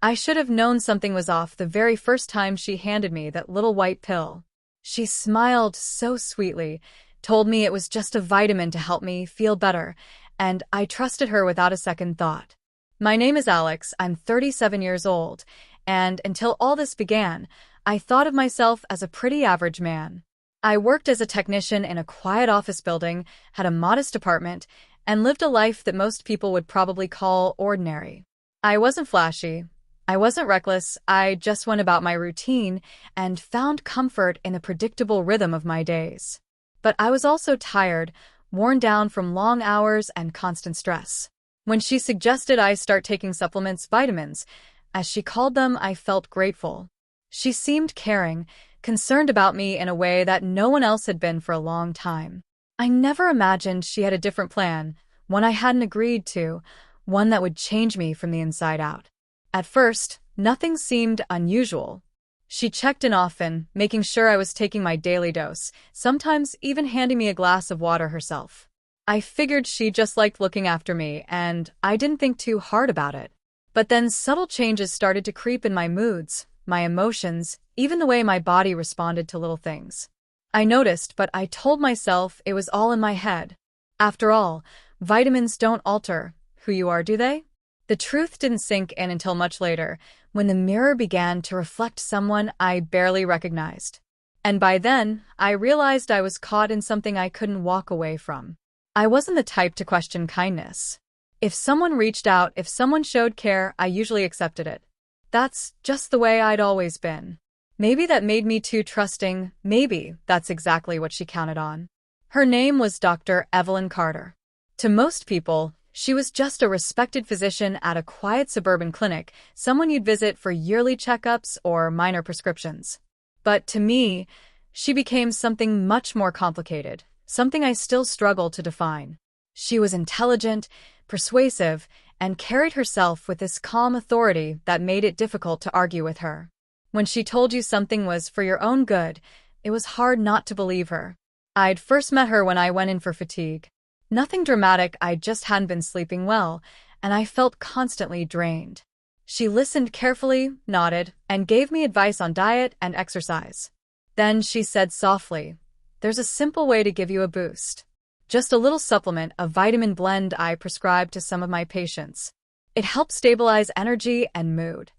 I should have known something was off the very first time she handed me that little white pill. She smiled so sweetly, told me it was just a vitamin to help me feel better, and I trusted her without a second thought. My name is Alex, I'm 37 years old, and until all this began, I thought of myself as a pretty average man. I worked as a technician in a quiet office building, had a modest apartment, and lived a life that most people would probably call ordinary. I wasn't flashy. I wasn't reckless. I just went about my routine and found comfort in the predictable rhythm of my days. But I was also tired, worn down from long hours and constant stress. When she suggested I start taking supplements, vitamins, as she called them, I felt grateful. She seemed caring, concerned about me in a way that no one else had been for a long time. I never imagined she had a different plan, one I hadn't agreed to, one that would change me from the inside out. At first, nothing seemed unusual. She checked in often, making sure I was taking my daily dose, sometimes even handing me a glass of water herself. I figured she just liked looking after me, and I didn't think too hard about it. But then subtle changes started to creep in my moods, my emotions, even the way my body responded to little things. I noticed, but I told myself it was all in my head. After all, vitamins don't alter who you are, do they? The truth didn't sink in until much later, when the mirror began to reflect someone I barely recognized. And by then, I realized I was caught in something I couldn't walk away from. I wasn't the type to question kindness. If someone reached out, if someone showed care, I usually accepted it. That's just the way I'd always been. Maybe that made me too trusting, maybe that's exactly what she counted on. Her name was Dr. Evelyn Carter. To most people, she was just a respected physician at a quiet suburban clinic, someone you'd visit for yearly checkups or minor prescriptions. But to me, she became something much more complicated, something I still struggle to define. She was intelligent, persuasive, and carried herself with this calm authority that made it difficult to argue with her. When she told you something was for your own good, it was hard not to believe her. I'd first met her when I went in for fatigue. Nothing dramatic, I just hadn't been sleeping well, and I felt constantly drained. She listened carefully, nodded, and gave me advice on diet and exercise. Then she said softly, "There's a simple way to give you a boost. Just a little supplement, a vitamin blend I prescribe to some of my patients. It helps stabilize energy and mood."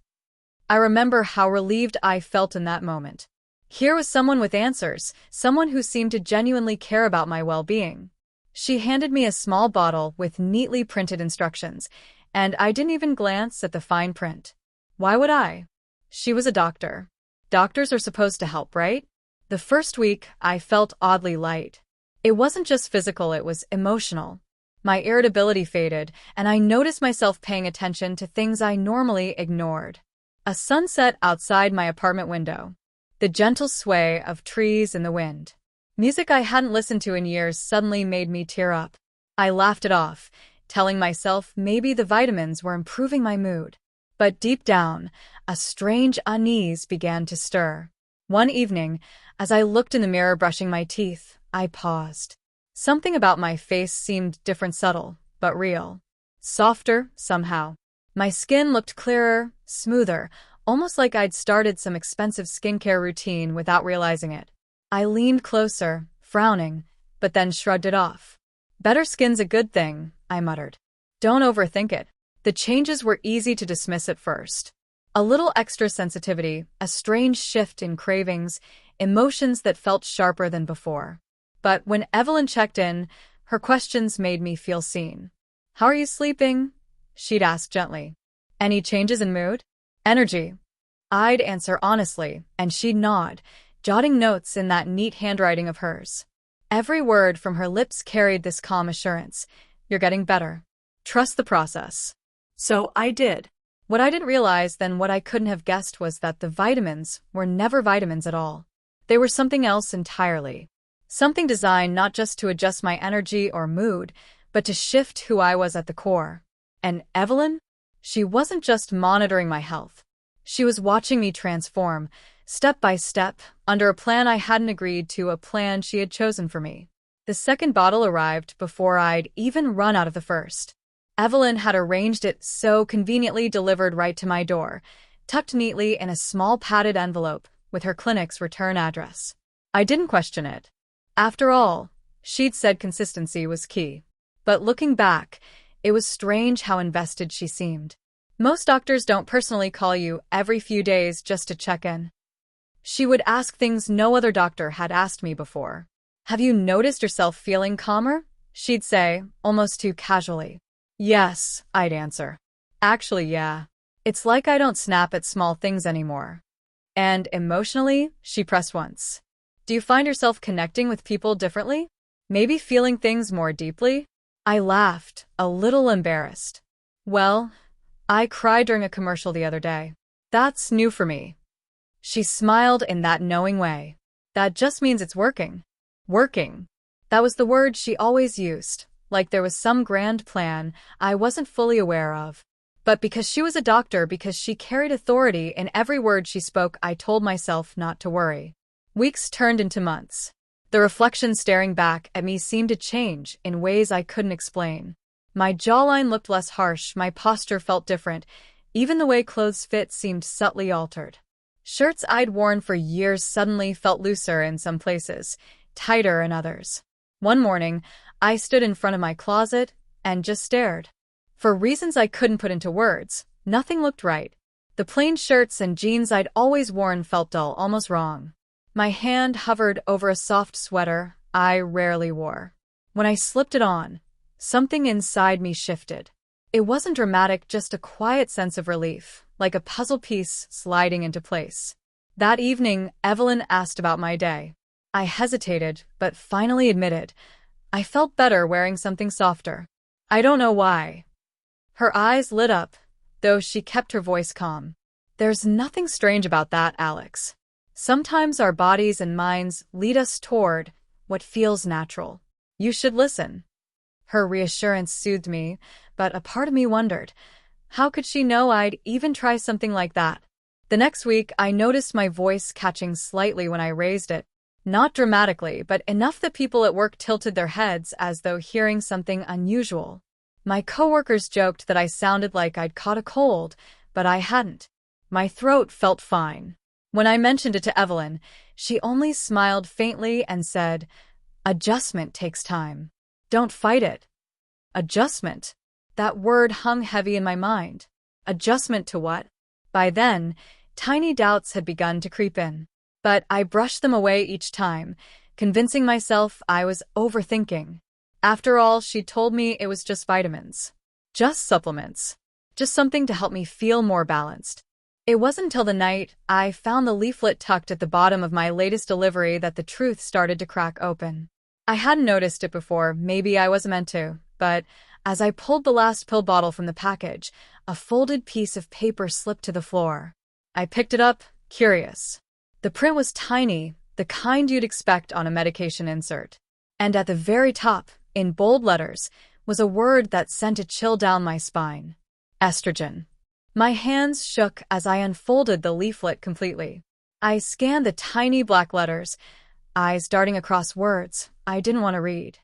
I remember how relieved I felt in that moment. Here was someone with answers, someone who seemed to genuinely care about my well-being. She handed me a small bottle with neatly printed instructions, and I didn't even glance at the fine print. Why would I? She was a doctor. Doctors are supposed to help, right? The first week, I felt oddly light. It wasn't just physical, it was emotional. My irritability faded, and I noticed myself paying attention to things I normally ignored. A sunset outside my apartment window. The gentle sway of trees in the wind. Music I hadn't listened to in years suddenly made me tear up. I laughed it off, telling myself maybe the vitamins were improving my mood. But deep down, a strange unease began to stir. One evening, as I looked in the mirror brushing my teeth, I paused. Something about my face seemed different, subtle, but real. Softer, somehow. My skin looked clearer, smoother, almost like I'd started some expensive skincare routine without realizing it. I leaned closer, frowning, but then shrugged it off. "Better skin's a good thing," I muttered. "Don't overthink it." The changes were easy to dismiss at first. A little extra sensitivity, a strange shift in cravings, emotions that felt sharper than before. But when Evelyn checked in, her questions made me feel seen. "How are you sleeping?" she'd ask gently. "Any changes in mood? Energy?" I'd answer honestly, and she'd nod, jotting notes in that neat handwriting of hers. Every word from her lips carried this calm assurance. "You're getting better. Trust the process." So I did. What I didn't realize then, what I couldn't have guessed, was that the vitamins were never vitamins at all. They were something else entirely. Something designed not just to adjust my energy or mood, but to shift who I was at the core. And Evelyn? She wasn't just monitoring my health. She was watching me transform, step by step, under a plan I hadn't agreed to, a plan she had chosen for me. The second bottle arrived before I'd even run out of the first. Evelyn had arranged it so conveniently delivered right to my door, tucked neatly in a small padded envelope with her clinic's return address. I didn't question it. After all, she'd said consistency was key. But looking back, it was strange how invested she seemed. Most doctors don't personally call you every few days just to check in. She would ask things no other doctor had asked me before. "Have you noticed yourself feeling calmer?" she'd say, almost too casually. "Yes," I'd answer. "Actually, yeah. It's like I don't snap at small things anymore." And emotionally, she pressed once. "Do you find yourself connecting with people differently? Maybe feeling things more deeply?" I laughed, a little embarrassed. "Well, I cried during a commercial the other day. That's new for me." She smiled in that knowing way. "That just means it's working." Working. That was the word she always used, like there was some grand plan I wasn't fully aware of. But because she was a doctor, because she carried authority in every word she spoke, I told myself not to worry. Weeks turned into months. The reflection staring back at me seemed to change in ways I couldn't explain. My jawline looked less harsh, my posture felt different, even the way clothes fit seemed subtly altered. Shirts I'd worn for years suddenly felt looser in some places, tighter in others. One morning, I stood in front of my closet and just stared. For reasons I couldn't put into words, nothing looked right. The plain shirts and jeans I'd always worn felt dull, almost wrong. My hand hovered over a soft sweater I rarely wore. When I slipped it on, something inside me shifted. It wasn't dramatic, just a quiet sense of relief, like a puzzle piece sliding into place. That evening, Evelyn asked about my day. I hesitated, but finally admitted, I felt better wearing something softer. I don't know why. Her eyes lit up, though she kept her voice calm. "There's nothing strange about that, Alex. Sometimes our bodies and minds lead us toward what feels natural. You should listen." Her reassurance soothed me, but a part of me wondered, how could she know I'd even try something like that? The next week, I noticed my voice catching slightly when I raised it. Not dramatically, but enough that people at work tilted their heads as though hearing something unusual. My coworkers joked that I sounded like I'd caught a cold, but I hadn't. My throat felt fine. When I mentioned it to Evelyn, she only smiled faintly and said, "Adjustment takes time. Don't fight it." Adjustment. That word hung heavy in my mind. Adjustment to what? By then, tiny doubts had begun to creep in. But I brushed them away each time, convincing myself I was overthinking. After all, she told me it was just vitamins. Just supplements. Just something to help me feel more balanced. It wasn't until the night I found the leaflet tucked at the bottom of my latest delivery that the truth started to crack open. I hadn't noticed it before, maybe I wasn't meant to, but as I pulled the last pill bottle from the package, a folded piece of paper slipped to the floor. I picked it up, curious. The print was tiny, the kind you'd expect on a medication insert. And at the very top, in bold letters, was a word that sent a chill down my spine. Estrogen. My hands shook as I unfolded the leaflet completely. I scanned the tiny black letters, eyes darting across words I didn't want to read.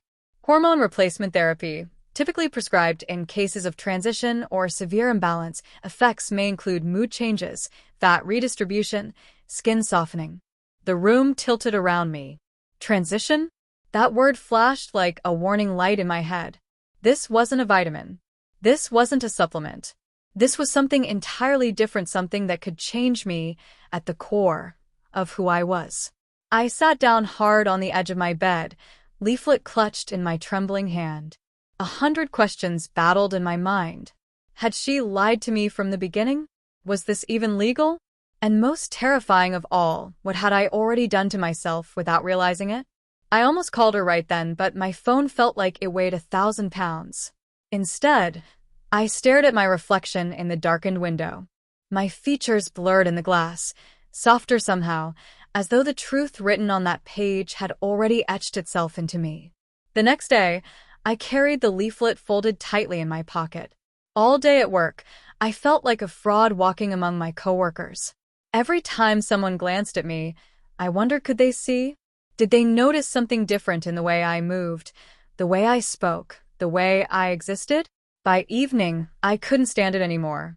Hormone replacement therapy, typically prescribed in cases of transition or severe imbalance. Effects may include mood changes, fat redistribution, skin softening. The room tilted around me. Transition? That word flashed like a warning light in my head. This wasn't a vitamin. This wasn't a supplement. This was something entirely different, something that could change me at the core of who I was. I sat down hard on the edge of my bed, leaflet clutched in my trembling hand. 100 questions battled in my mind. Had she lied to me from the beginning? Was this even legal? And most terrifying of all, what had I already done to myself without realizing it? I almost called her right then, but my phone felt like it weighed 1,000 pounds. Instead, I stared at my reflection in the darkened window. My features blurred in the glass, softer somehow, as though the truth written on that page had already etched itself into me. The next day, I carried the leaflet folded tightly in my pocket. All day at work, I felt like a fraud walking among my coworkers. Every time someone glanced at me, I wondered, could they see? Did they notice something different in the way I moved, the way I spoke, the way I existed? By evening, I couldn't stand it anymore.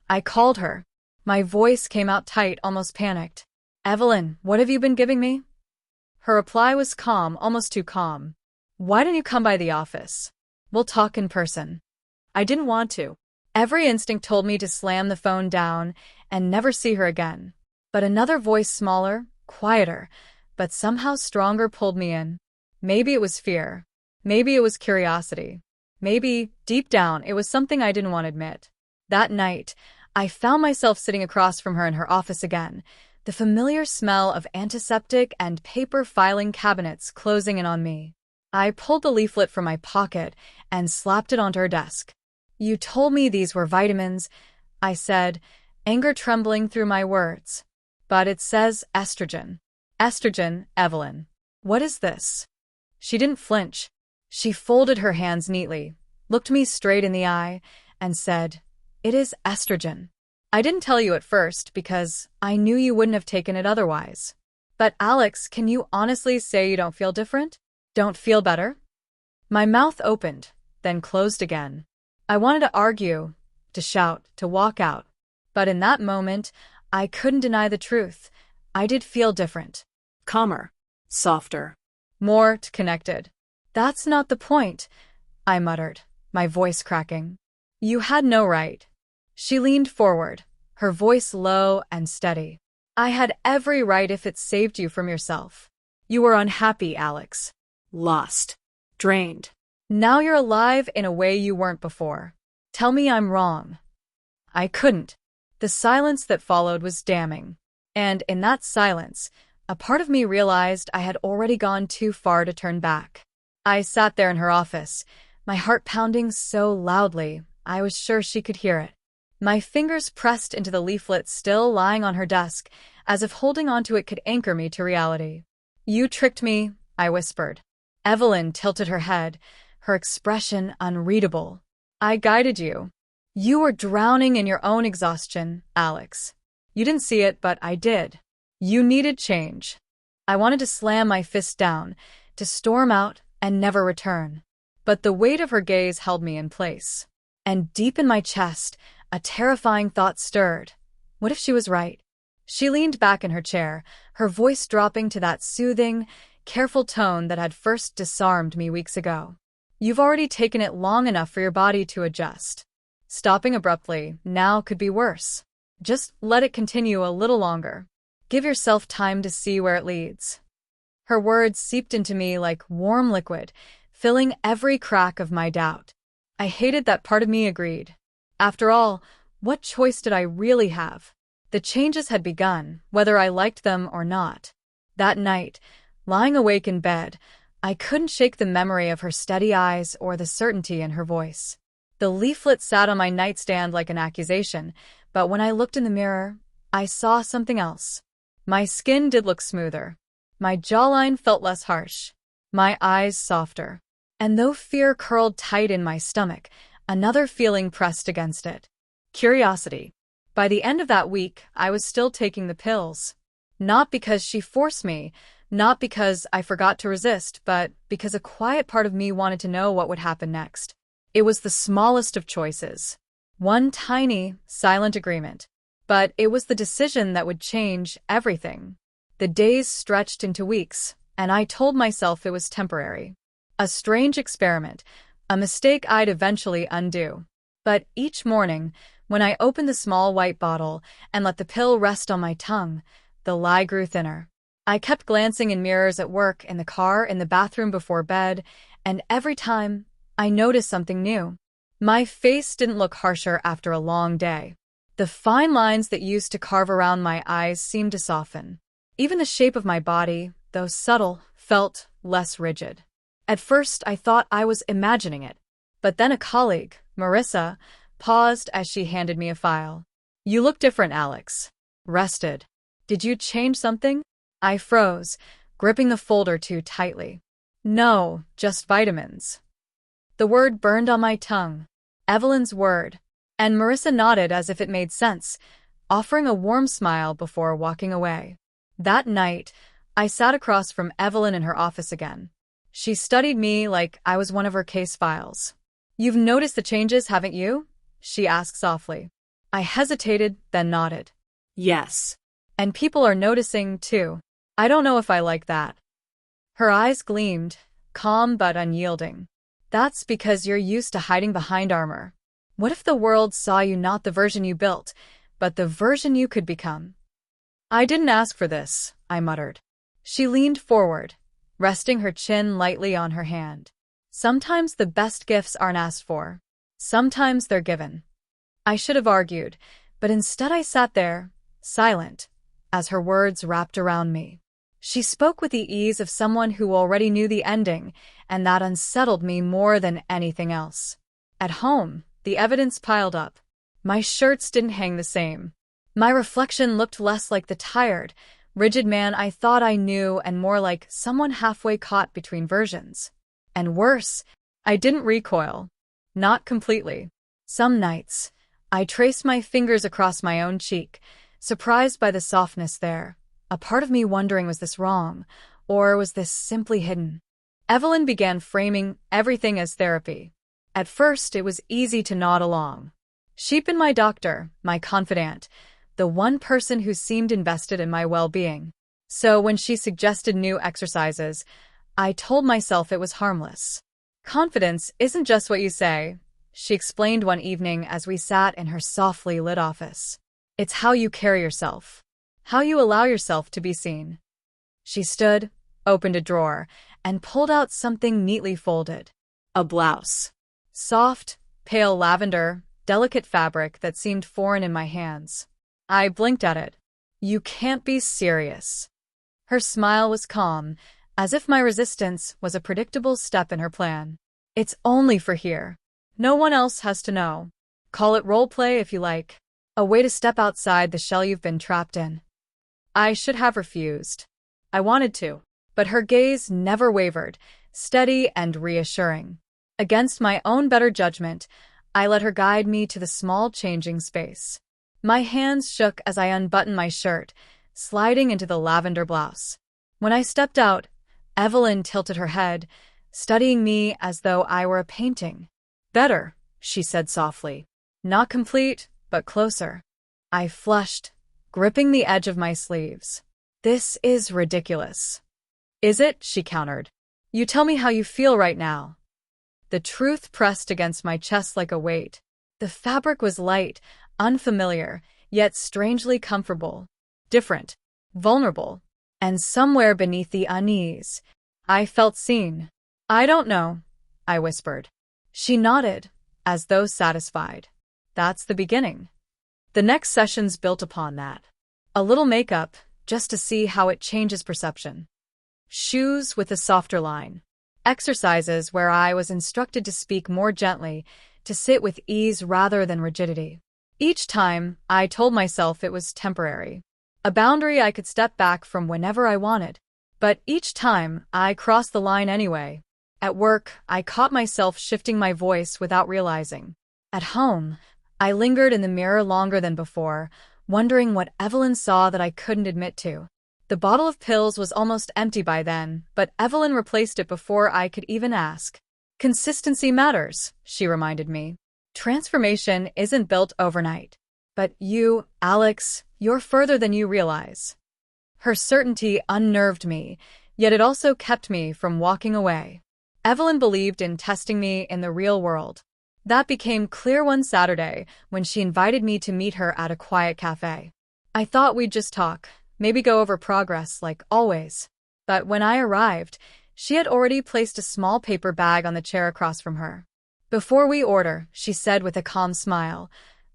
I called her. My voice came out tight, almost panicked. "Evelyn, what have you been giving me?" Her reply was calm, almost too calm. "Why don't you come by the office? We'll talk in person." I didn't want to. Every instinct told me to slam the phone down and never see her again. But another voice, smaller, quieter, but somehow stronger, pulled me in. Maybe it was fear. Maybe it was curiosity. Maybe, deep down, it was something I didn't want to admit. That night, I found myself sitting across from her in her office again, the familiar smell of antiseptic and paper filing cabinets closing in on me. I pulled the leaflet from my pocket and slapped it onto her desk. "You told me these were vitamins," I said, anger trembling through my words. "But it says estrogen." "Estrogen, Evelyn. What is this?" She didn't flinch. She folded her hands neatly, looked me straight in the eye, and said, "It is estrogen. I didn't tell you at first because I knew you wouldn't have taken it otherwise. But Alex, can you honestly say you don't feel different? Don't feel better?" My mouth opened, then closed again. I wanted to argue, to shout, to walk out. But in that moment, I couldn't deny the truth. I did feel different. Calmer. Softer. More connected. "That's not the point," I muttered, my voice cracking. "You had no right." She leaned forward, her voice low and steady. "I had every right if it saved you from yourself. You were unhappy, Alex. Lost. Drained. Now you're alive in a way you weren't before. Tell me I'm wrong." I couldn't. The silence that followed was damning. And in that silence, a part of me realized I had already gone too far to turn back. I sat there in her office, my heart pounding so loudly I was sure she could hear it. My fingers pressed into the leaflet still lying on her desk, as if holding onto it could anchor me to reality. "You tricked me," I whispered. Evelyn tilted her head, her expression unreadable. "I guided you. You were drowning in your own exhaustion, Alex. You didn't see it, but I did. You needed change." I wanted to slam my fist down, to storm out and never return. But the weight of her gaze held me in place. And deep in my chest, a terrifying thought stirred. What if she was right? She leaned back in her chair, her voice dropping to that soothing, careful tone that had first disarmed me weeks ago. "You've already taken it long enough for your body to adjust. Stopping abruptly now could be worse. Just let it continue a little longer. Give yourself time to see where it leads." Her words seeped into me like warm liquid, filling every crack of my doubt. I hated that part of me agreed. After all, what choice did I really have? The changes had begun, whether I liked them or not. That night, lying awake in bed, I couldn't shake the memory of her steady eyes or the certainty in her voice. The leaflet sat on my nightstand like an accusation, but when I looked in the mirror, I saw something else. My skin did look smoother. My jawline felt less harsh. My eyes softer. And though fear curled tight in my stomach, another feeling pressed against it. Curiosity. By the end of that week, I was still taking the pills. Not because she forced me, not because I forgot to resist, but because a quiet part of me wanted to know what would happen next. It was the smallest of choices. One tiny, silent agreement. But it was the decision that would change everything. The days stretched into weeks, and I told myself it was temporary. A strange experiment, a mistake I'd eventually undo. But each morning, when I opened the small white bottle and let the pill rest on my tongue, the lie grew thinner. I kept glancing in mirrors at work, in the car, in the bathroom before bed, and every time, I noticed something new. My face didn't look harsher after a long day. The fine lines that used to carve around my eyes seemed to soften. Even the shape of my body, though subtle, felt less rigid. At first, I thought I was imagining it. But then a colleague, Marissa, paused as she handed me a file. "You look different, Alex. Rested. Did you change something?" I froze, gripping the folder too tightly. "No, just vitamins." The word burned on my tongue. Evelyn's word. And Marissa nodded as if it made sense, offering a warm smile before walking away. That night, I sat across from Evelyn in her office again. She studied me like I was one of her case files. You've noticed the changes, haven't you? She asked softly. I hesitated, then nodded. Yes. And people are noticing, too. I don't know if I like that. Her eyes gleamed, calm but unyielding. That's because you're used to hiding behind armor. What if the world saw you not the version you built, but the version you could become? I didn't ask for this, I muttered. She leaned forward, resting her chin lightly on her hand. Sometimes the best gifts aren't asked for. Sometimes they're given. I should have argued, but instead I sat there, silent, as her words wrapped around me. She spoke with the ease of someone who already knew the ending, and that unsettled me more than anything else. At home, the evidence piled up. My shirts didn't hang the same. My reflection looked less like the tired, rigid man I thought I knew and more like someone halfway caught between versions. And worse, I didn't recoil. Not completely. Some nights, I traced my fingers across my own cheek, surprised by the softness there. A part of me wondering, was this wrong, or was this simply hidden? Evelyn began framing everything as therapy. At first, it was easy to nod along. She'd been my doctor, my confidant, the one person who seemed invested in my well-being. So when she suggested new exercises, I told myself it was harmless. Confidence isn't just what you say, she explained one evening as we sat in her softly lit office. It's how you carry yourself. How you allow yourself to be seen. She stood, opened a drawer, and pulled out something neatly folded. A blouse. Soft, pale lavender, delicate fabric that seemed foreign in my hands. I blinked at it. You can't be serious. Her smile was calm, as if my resistance was a predictable step in her plan. It's only for here. No one else has to know. Call it roleplay if you like. A way to step outside the shell you've been trapped in. I should have refused. I wanted to, but her gaze never wavered, steady and reassuring. Against my own better judgment, I let her guide me to the small changing space. My hands shook as I unbuttoned my shirt, sliding into the lavender blouse. When I stepped out, Evelyn tilted her head, studying me as though I were a painting. Better, she said softly. Not complete, but closer. I flushed, gripping the edge of my sleeves. This is ridiculous. Is it? She countered. You tell me how you feel right now. The truth pressed against my chest like a weight. The fabric was light, unfamiliar, yet strangely comfortable. Different, vulnerable, and somewhere beneath the unease, I felt seen. I don't know, I whispered. She nodded, as though satisfied. That's the beginning. The next sessions built upon that. A little makeup, just to see how it changes perception. Shoes with a softer line. Exercises where I was instructed to speak more gently, to sit with ease rather than rigidity. Each time, I told myself it was temporary. A boundary I could step back from whenever I wanted. But each time, I crossed the line anyway. At work, I caught myself shifting my voice without realizing. At home, I lingered in the mirror longer than before, wondering what Evelyn saw that I couldn't admit to. The bottle of pills was almost empty by then, but Evelyn replaced it before I could even ask. Consistency matters, she reminded me. Transformation isn't built overnight. But you, Alex, you're further than you realize. Her certainty unnerved me, yet it also kept me from walking away. Evelyn believed in testing me in the real world. That became clear one Saturday when she invited me to meet her at a quiet cafe. I thought we'd just talk, maybe go over progress like always. But when I arrived, she had already placed a small paper bag on the chair across from her. Before we order, she said with a calm smile,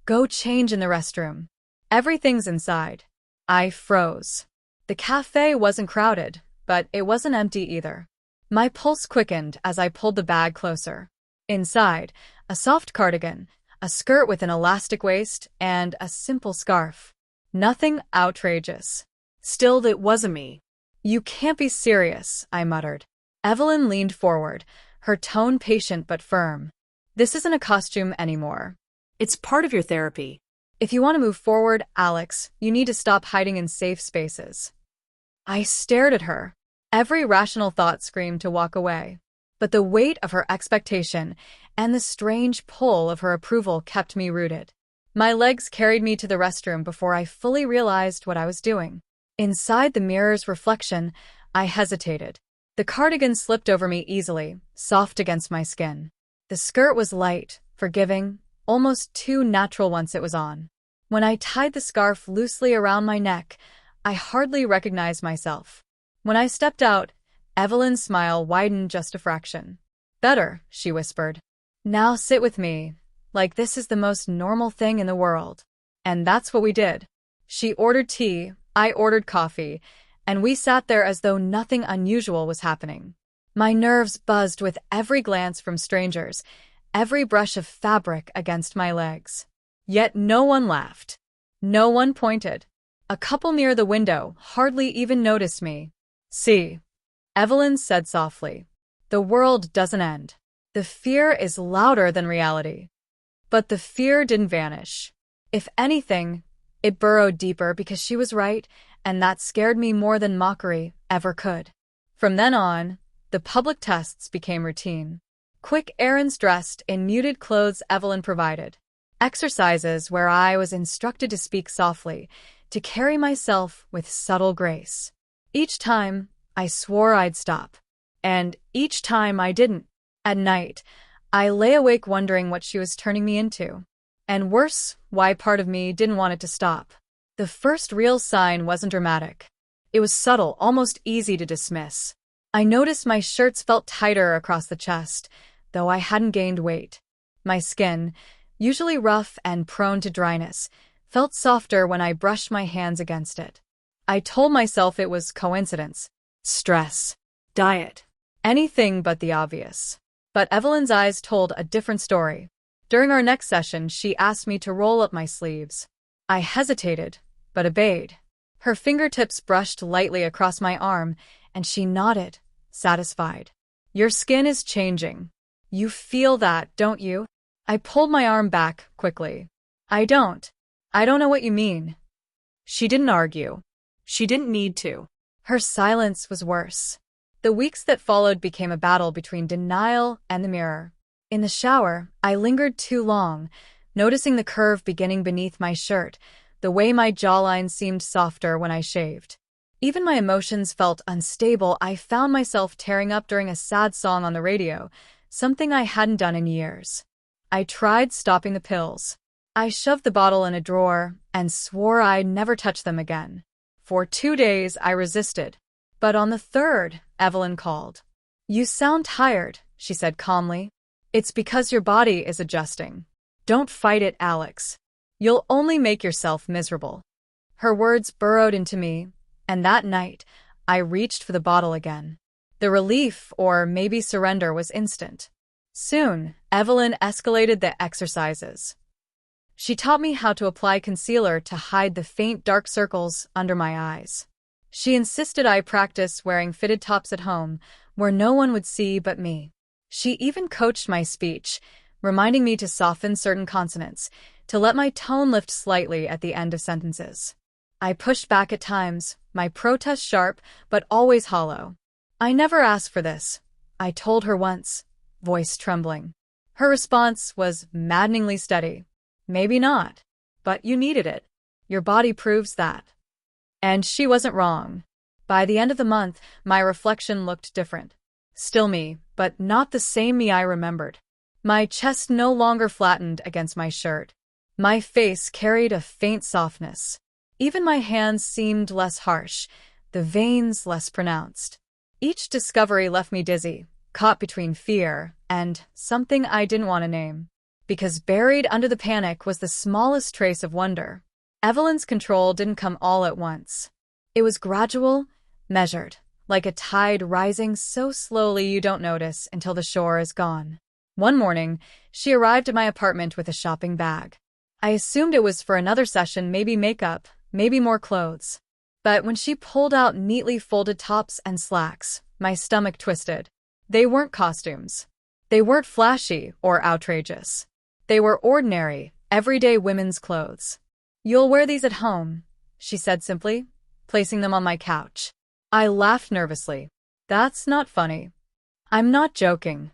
go change in the restroom. Everything's inside. I froze. The cafe wasn't crowded, but it wasn't empty either. My pulse quickened as I pulled the bag closer. Inside, a soft cardigan, a skirt with an elastic waist, and a simple scarf. Nothing outrageous. Still, it wasn't me. You can't be serious, I muttered. Evelyn leaned forward, her tone patient but firm. This isn't a costume anymore. It's part of your therapy. If you want to move forward, Alex, you need to stop hiding in safe spaces. I stared at her. Every rational thought screamed to walk away. But the weight of her expectation and the strange pull of her approval kept me rooted. My legs carried me to the restroom before I fully realized what I was doing. Inside the mirror's reflection, I hesitated. The cardigan slipped over me easily, soft against my skin. The skirt was light, forgiving, almost too natural once it was on. When I tied the scarf loosely around my neck, I hardly recognized myself. When I stepped out, Evelyn's smile widened just a fraction. "Better," she whispered. "Now sit with me, like this is the most normal thing in the world." And that's what we did. She ordered tea, I ordered coffee, and we sat there as though nothing unusual was happening. My nerves buzzed with every glance from strangers, every brush of fabric against my legs. Yet no one laughed. No one pointed. A couple near the window hardly even noticed me. "See," Evelyn said softly. "The world doesn't end. The fear is louder than reality." But the fear didn't vanish. If anything, it burrowed deeper because she was right, and that scared me more than mockery ever could. From then on, the public tests became routine. Quick errands dressed in muted clothes Evelyn provided. Exercises where I was instructed to speak softly, to carry myself with subtle grace. Each time, I swore I'd stop. And each time I didn't. At night, I lay awake wondering what she was turning me into. And worse, why part of me didn't want it to stop. The first real sign wasn't dramatic. It was subtle, almost easy to dismiss. I noticed my shirts felt tighter across the chest, though I hadn't gained weight. My skin, usually rough and prone to dryness, felt softer when I brushed my hands against it. I told myself it was coincidence, stress, diet, anything but the obvious. But Evelyn's eyes told a different story. During our next session, she asked me to roll up my sleeves. I hesitated, but obeyed. Her fingertips brushed lightly across my arm, and she nodded, satisfied. "Your skin is changing. You feel that, don't you?" I pulled my arm back quickly. I don't know what you mean." She didn't argue. She didn't need to. Her silence was worse. The weeks that followed became a battle between denial and the mirror. In the shower, I lingered too long, noticing the curve beginning beneath my shirt, the way my jawline seemed softer when I shaved. Even my emotions felt unstable. I found myself tearing up during a sad song on the radio, something I hadn't done in years. I tried stopping the pills. I shoved the bottle in a drawer and swore I'd never touch them again. For 2 days, I resisted. But on the third, Evelyn called. "You sound tired," she said calmly. "It's because your body is adjusting. Don't fight it, Alex. You'll only make yourself miserable." Her words burrowed into me, and that night, I reached for the bottle again. The relief, or maybe surrender, was instant. Soon, Evelyn escalated the exercises. She taught me how to apply concealer to hide the faint dark circles under my eyes. She insisted I practice wearing fitted tops at home, where no one would see but me. She even coached my speech, reminding me to soften certain consonants, to let my tone lift slightly at the end of sentences. I pushed back at times, my protest sharp but always hollow. "I never asked for this," I told her once, voice trembling. Her response was maddeningly steady. "Maybe not, but you needed it. Your body proves that." And she wasn't wrong. By the end of the month, my reflection looked different. Still me, but not the same me I remembered. My chest no longer flattened against my shirt. My face carried a faint softness. Even my hands seemed less harsh, the veins less pronounced. Each discovery left me dizzy, caught between fear and something I didn't want to name. Because buried under the panic was the smallest trace of wonder. Evelyn's control didn't come all at once. It was gradual, measured, like a tide rising so slowly you don't notice until the shore is gone. One morning, she arrived at my apartment with a shopping bag. I assumed it was for another session, maybe makeup, maybe more clothes. But when she pulled out neatly folded tops and slacks, my stomach twisted. They weren't costumes. They weren't flashy or outrageous. They were ordinary, everyday women's clothes. "You'll wear these at home," she said simply, placing them on my couch. I laughed nervously. "That's not funny." I'm not joking.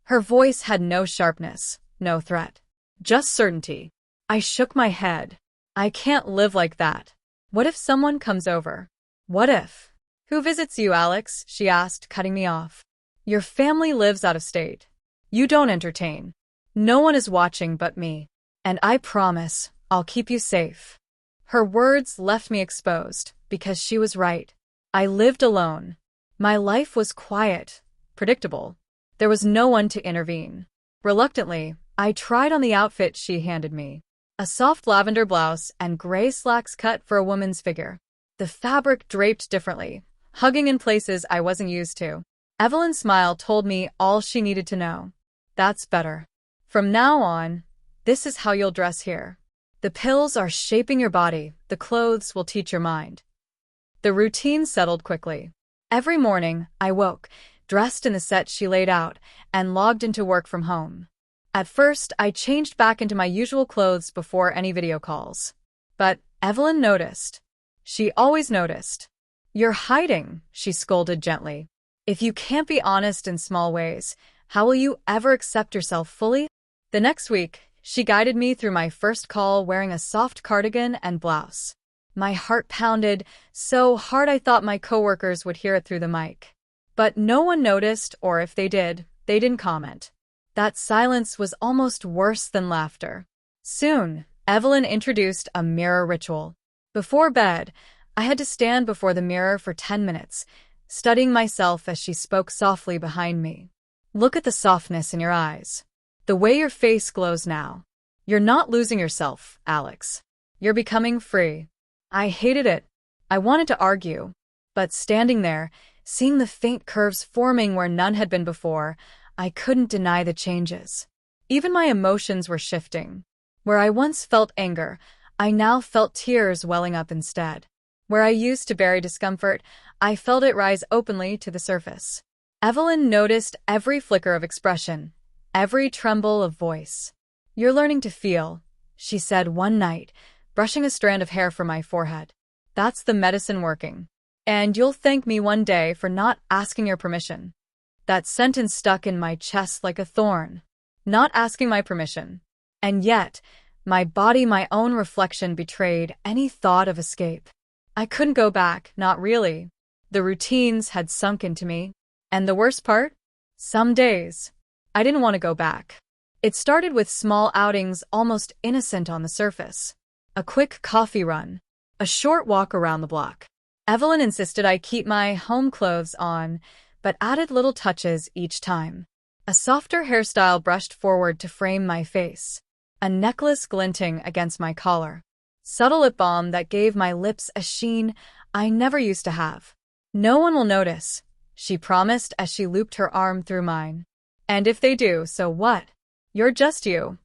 Her voice had no sharpness, no threat, just certainty. I shook my head. I can't live like that. What if someone comes over? What if? Who visits you, Alex? She asked, cutting me off. Your family lives out of state. You don't entertain. No one is watching but me. And I promise, I'll keep you safe. Her words left me exposed, because she was right. I lived alone. My life was quiet, predictable. There was no one to intervene. Reluctantly, I tried on the outfit she handed me. A soft lavender blouse and gray slacks cut for a woman's figure. The fabric draped differently, hugging in places I wasn't used to. Evelyn's smile told me all she needed to know. That's better. From now on, this is how you'll dress here. The pills are shaping your body, the clothes will teach your mind. The routine settled quickly. Every morning, I woke, dressed in the set she laid out, and logged into work from home. At first, I changed back into my usual clothes before any video calls. But Evelyn noticed. She always noticed. You're hiding, she scolded gently. If you can't be honest in small ways, how will you ever accept yourself fully? The next week, she guided me through my first call wearing a soft cardigan and blouse. My heart pounded so hard I thought my coworkers would hear it through the mic. But no one noticed, or if they did, they didn't comment. That silence was almost worse than laughter. Soon, Evelyn introduced a mirror ritual. Before bed, I had to stand before the mirror for 10 minutes, studying myself as she spoke softly behind me. Look at the softness in your eyes. The way your face glows now. You're not losing yourself, Alex. You're becoming free. I hated it. I wanted to argue. But standing there, seeing the faint curves forming where none had been before, I couldn't deny the changes. Even my emotions were shifting. Where I once felt anger, I now felt tears welling up instead. Where I used to bury discomfort, I felt it rise openly to the surface. Evelyn noticed every flicker of expression, every tremble of voice. You're learning to feel, she said one night, brushing a strand of hair from my forehead. That's the medicine working. And you'll thank me one day for not asking your permission. That sentence stuck in my chest like a thorn. Not asking my permission. And yet, my body, my own reflection betrayed any thought of escape. I couldn't go back, not really. The routines had sunk into me. And the worst part? Some days, I didn't want to go back. It started with small outings almost innocent on the surface. A quick coffee run. A short walk around the block. Evelyn insisted I keep my home clothes on, but added little touches each time. A softer hairstyle brushed forward to frame my face. A necklace glinting against my collar. Subtle lip balm that gave my lips a sheen I never used to have. No one will notice, she promised as she looped her arm through mine. And if they do, so what? You're just you.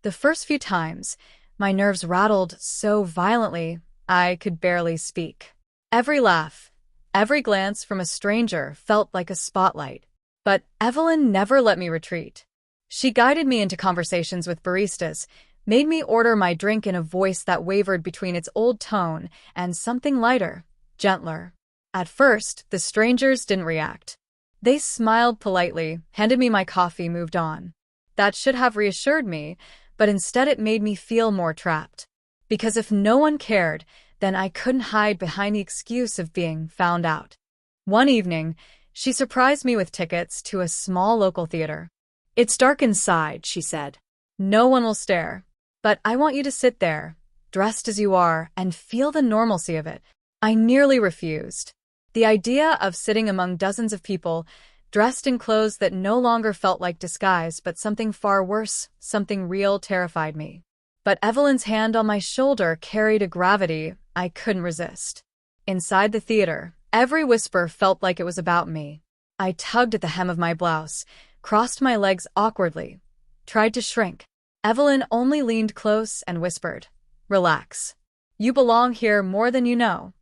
The first few times, my nerves rattled so violently I could barely speak. Every laugh, every glance from a stranger felt like a spotlight. But Evelyn never let me retreat. She guided me into conversations with baristas, made me order my drink in a voice that wavered between its old tone and something lighter, gentler. At first, the strangers didn't react. They smiled politely, handed me my coffee, moved on. That should have reassured me, but instead it made me feel more trapped. Because if no one cared, then I couldn't hide behind the excuse of being found out. One evening, she surprised me with tickets to a small local theater. It's dark inside, she said. No one will stare. But I want you to sit there, dressed as you are, and feel the normalcy of it. I nearly refused. The idea of sitting among dozens of people, dressed in clothes that no longer felt like disguise but something far worse, something real, terrified me. But Evelyn's hand on my shoulder carried a gravity I couldn't resist. Inside the theater, every whisper felt like it was about me. I tugged at the hem of my blouse, crossed my legs awkwardly, tried to shrink. Evelyn only leaned close and whispered, "Relax. You belong here more than you know."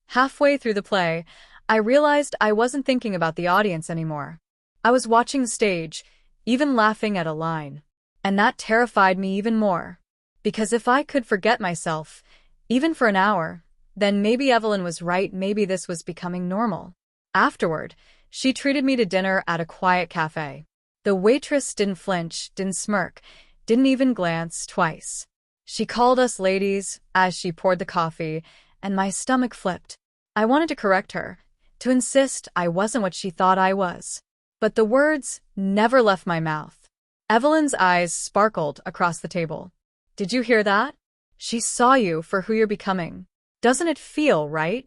Halfway through the play, I realized I wasn't thinking about the audience anymore. I was watching the stage, even laughing at a line. And that terrified me even more. Because if I could forget myself, even for an hour, then maybe Evelyn was right, maybe this was becoming normal. Afterward, She treated me to dinner at a quiet cafe. The waitress didn't flinch, didn't smirk, didn't even glance twice. She called us ladies as she poured the coffee, and my stomach flipped. I wanted to correct her, to insist I wasn't what she thought I was. But the words never left my mouth. Evelyn's eyes sparkled across the table. Did you hear that? She saw you for who you're becoming. Doesn't it feel right?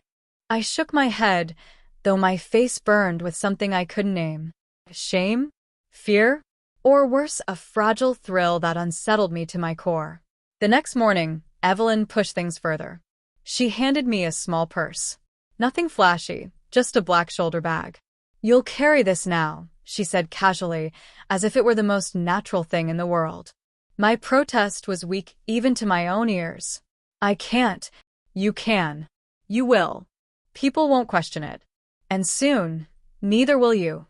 I shook my head, though my face burned with something I couldn't name. Shame? Fear? Or worse, a fragile thrill that unsettled me to my core. The next morning, Evelyn pushed things further. She handed me a small purse. Nothing flashy, just a black shoulder bag. You'll carry this now, she said casually, as if it were the most natural thing in the world. My protest was weak even to my own ears. I can't. You can. You will. People won't question it. And soon, neither will you.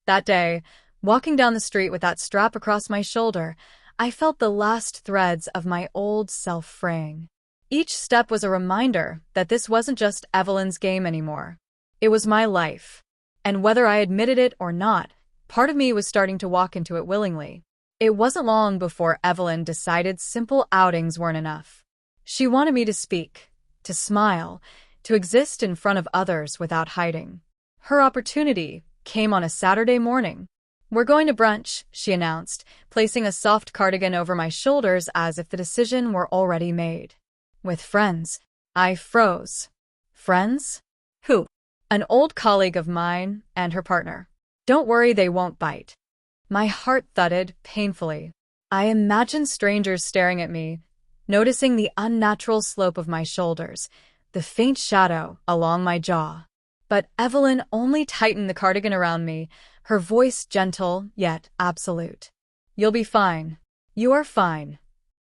That day, walking down the street with that strap across my shoulder, I felt the last threads of my old self fraying. Each step was a reminder that this wasn't just Evelyn's game anymore. It was my life. And whether I admitted it or not, part of me was starting to walk into it willingly. It wasn't long before Evelyn decided simple outings weren't enough. She wanted me to speak, to smile, to exist in front of others without hiding. Her opportunity came on a Saturday morning. We're going to brunch, she announced, placing a soft cardigan over my shoulders as if the decision were already made. With friends. I froze. Friends? Who? An old colleague of mine and her partner. Don't worry, they won't bite. My heart thudded painfully. I imagined strangers staring at me, noticing the unnatural slope of my shoulders, the faint shadow along my jaw. But Evelyn only tightened the cardigan around me, her voice gentle yet absolute. You'll be fine. You are fine.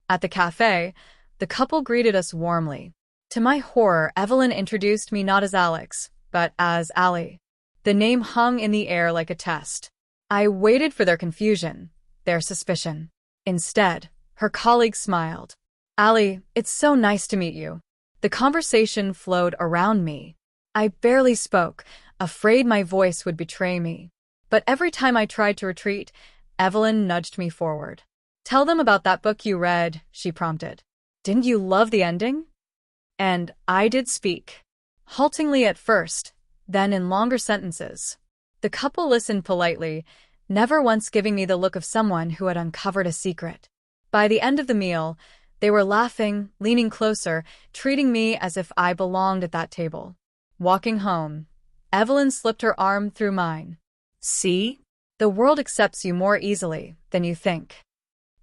At the cafe, the couple greeted us warmly. To my horror, Evelyn introduced me not as Alex, but as Allie. The name hung in the air like a test. I waited for their confusion, their suspicion. Instead, her colleague smiled. Allie, it's so nice to meet you. The conversation flowed around me. I barely spoke, afraid my voice would betray me. But every time I tried to retreat, Evelyn nudged me forward. Tell them about that book you read, she prompted. Didn't you love the ending? And I did speak. Haltingly at first, then in longer sentences. The couple listened politely, never once giving me the look of someone who had uncovered a secret. By the end of the meal, they were laughing, leaning closer, treating me as if I belonged at that table. Walking home, Evelyn slipped her arm through mine. See? The world accepts you more easily than you think.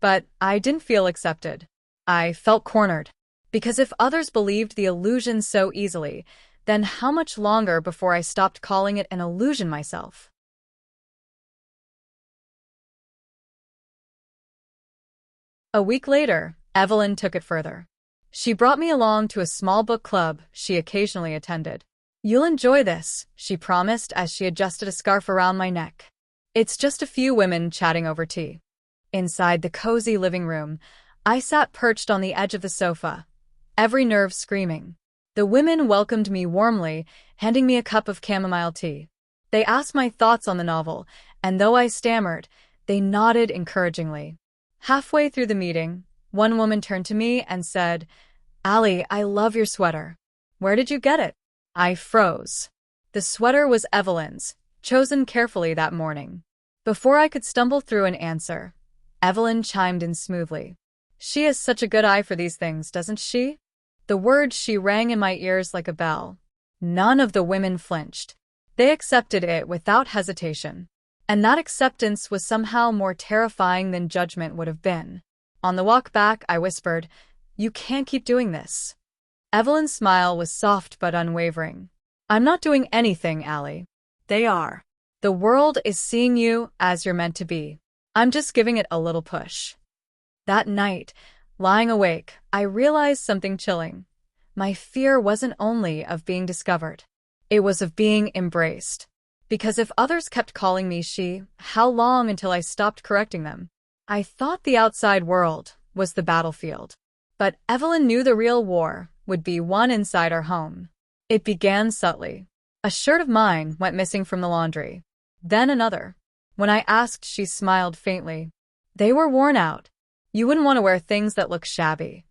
But I didn't feel accepted. I felt cornered. Because if others believed the illusion so easily, then how much longer before I stopped calling it an illusion myself? A week later, Evelyn took it further. She brought me along to a small book club she occasionally attended. You'll enjoy this, she promised as she adjusted a scarf around my neck. It's just a few women chatting over tea. Inside the cozy living room, I sat perched on the edge of the sofa, every nerve screaming. The women welcomed me warmly, handing me a cup of chamomile tea. They asked my thoughts on the novel, and though I stammered, they nodded encouragingly. Halfway through the meeting, one woman turned to me and said, Allie, I love your sweater. Where did you get it? I froze. The sweater was Evelyn's, chosen carefully that morning. Before I could stumble through an answer, Evelyn chimed in smoothly. She has such a good eye for these things, doesn't she? The words she rang in my ears like a bell. None of the women flinched. They accepted it without hesitation. And that acceptance was somehow more terrifying than judgment would have been. On the walk back, I whispered, You can't keep doing this. Evelyn's smile was soft but unwavering. I'm not doing anything, Allie. They are. The world is seeing you as you're meant to be. I'm just giving it a little push. That night, lying awake, I realized something chilling. My fear wasn't only of being discovered. It was of being embraced. Because if others kept calling me she, how long until I stopped correcting them? I thought the outside world was the battlefield. But Evelyn knew the real war would be won inside our home. It began subtly. A shirt of mine went missing from the laundry. Then another. When I asked, she smiled faintly. They were worn out. You wouldn't want to wear things that look shabby.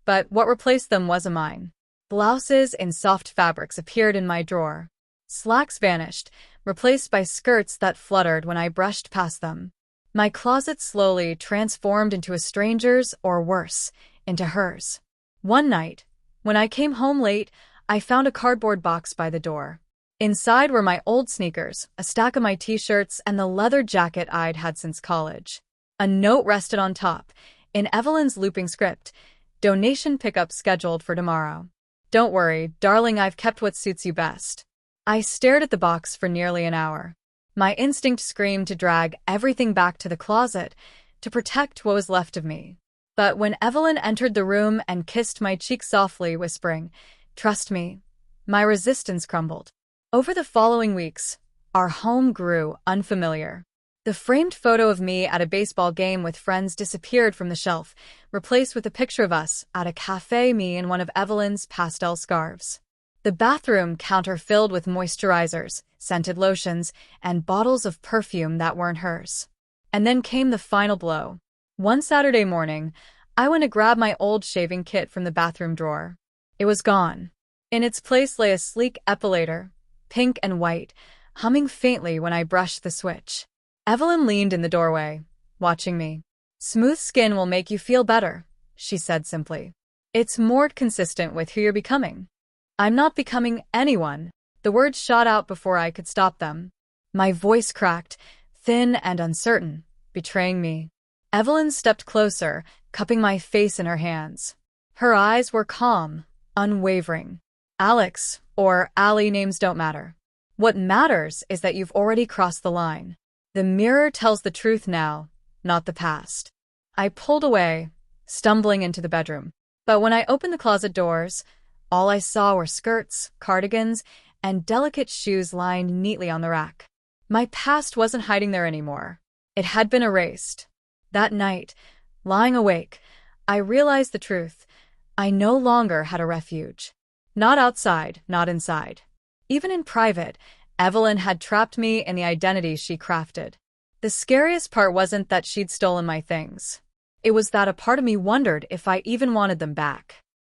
But what replaced them wasn't mine. Blouses in soft fabrics appeared in my drawer. Slacks vanished, replaced by skirts that fluttered when I brushed past them. My closet slowly transformed into a stranger's, or worse, into hers. One night, when I came home late, I found a cardboard box by the door. Inside were my old sneakers, a stack of my t-shirts, and the leather jacket I'd had since college. A note rested on top, in Evelyn's looping script, "Donation pickup scheduled for tomorrow. Don't worry, darling, I've kept what suits you best." I stared at the box for nearly an hour. My instinct screamed to drag everything back to the closet, to protect what was left of me. But when Evelyn entered the room and kissed my cheek softly, whispering, "Trust me," my resistance crumbled. Over the following weeks, our home grew unfamiliar. The framed photo of me at a baseball game with friends disappeared from the shelf, replaced with a picture of us at a cafe, me in one of Evelyn's pastel scarves. The bathroom counter filled with moisturizers, scented lotions, and bottles of perfume that weren't hers. And then came the final blow. One Saturday morning, I went to grab my old shaving kit from the bathroom drawer. It was gone. In its place lay a sleek epilator, pink and white, humming faintly when I brushed the switch. Evelyn leaned in the doorway, watching me. "Smooth skin will make you feel better," she said simply. "It's more consistent with who you're becoming." "I'm not becoming anyone." The words shot out before I could stop them. My voice cracked, thin and uncertain, betraying me. Evelyn stepped closer, cupping my face in her hands. Her eyes were calm, unwavering. "Alex, or Allie, names don't matter. What matters is that you've already crossed the line. The mirror tells the truth now, not the past." I pulled away, stumbling into the bedroom. But when I opened the closet doors, all I saw were skirts, cardigans, and delicate shoes lined neatly on the rack. My past wasn't hiding there anymore. It had been erased. That night, lying awake, I realized the truth. I no longer had a refuge. Not outside, not inside. Even in private, Evelyn had trapped me in the identity she crafted. The scariest part wasn't that she'd stolen my things. It was that a part of me wondered if I even wanted them back.